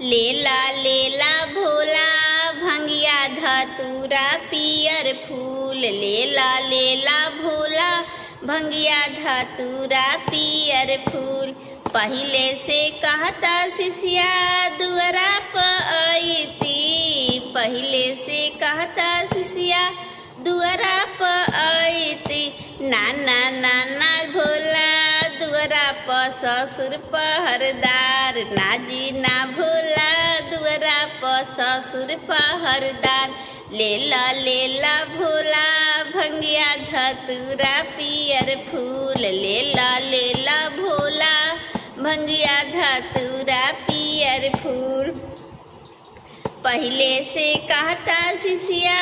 लेला भोला भंगिया धतूरा पियर फूल। लेला भोला भंगिया धतूरा पियर फूल। पहिले से कहता शिष्या दुआरा पर आईती। पहिले से कहता शिष्या दुआरा पर आईती। नाना भोला दुआरा पर ससुर पहरदार। नाजी ना भोला दुआरा पर ससुर पहरदार। लेला भोला भंगिया धतूरा पियर फूल। लेला भोला भंगिया धतूरा पियर फूल। पहिले से कहता शिष्या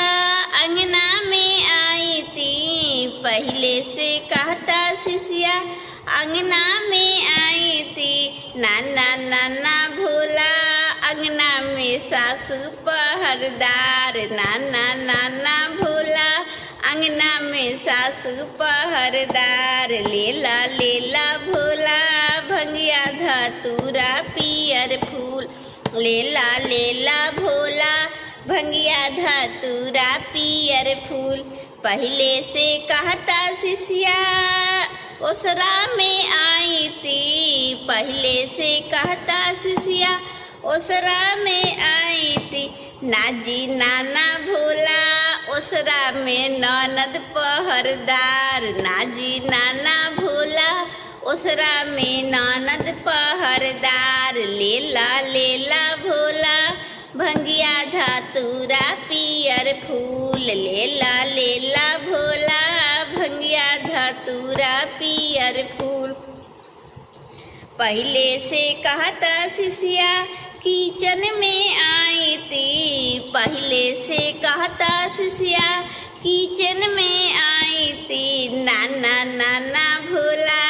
अंगना में आई थी। पहिले से कहता शिष्या अंगना में आई थी। नाना भोला अंगना में सासू पहरदार। नाना भोला अंगना में सासू पहरदार। लेला भोला भंगिया धतूरा पियर फूल। लेला भोला भंगिया धतूरा पियर फूल। पहिले से कहता शिष्या ओसरा में आई थी। पहिले से कहता शिष्या ओसरा में आई थी। नाजी नाना भोला ओसरा में ननद पहरदार। नाजी नाना भोला ओसरा में ननद पहरदार। लेला भोला भंगिया धतूरा पियर फूल। लेला भोला भंगिया धतूरा पियर फूल। पहिले से कहता शिष्या किचन में आई थी। पहिले से कहता शिष्या किचन में आई थी। नाना भोला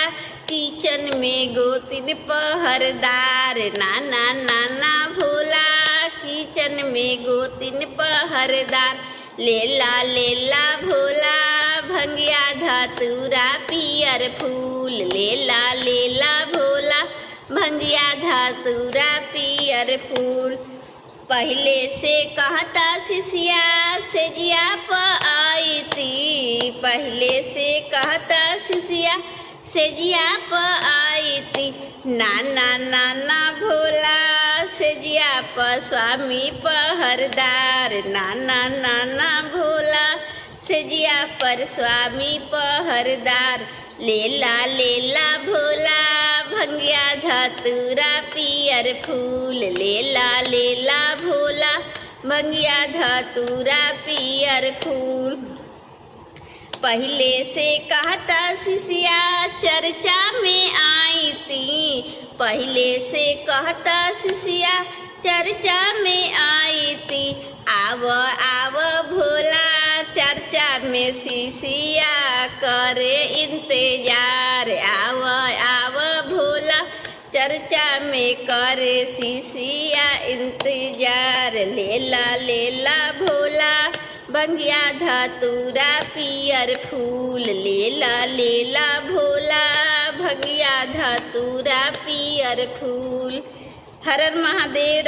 किचन में गोतिन पहरदार। नाना भोला किचन में गोतिन पहरदार। लेला भोला भंगिया धतूरा पियर फूल। लेला भोला भंगिया धतूरा पियर फूल। पहिले से कहता शिष्या सेजिया पर आई थी। पहिले से कहता शिष्या सेजिया पर आई थी। नाना भोला सेजिया पर स्वामी पहरदार। नाना भोला सेजिया पर स्वामी पहरदार। लेला भोला भंगिया धतूरा पियर फूल। लेला भोला भंगिया धतूरा पियर फूल। पहिले से कहता शिष्या चर्चा में आई थी। पहिले से कहता शिष्या चर्चा में आई थी। आव भोला चर्चा में शिष्या करे इंतजार। आव भोला चर्चा में करे शिष्या इंतजार। लेला भोला भंगिया धतूरा पियर फूल। लेला भोला भंगिया धतूरा पियर फूल। हर हर महादेव।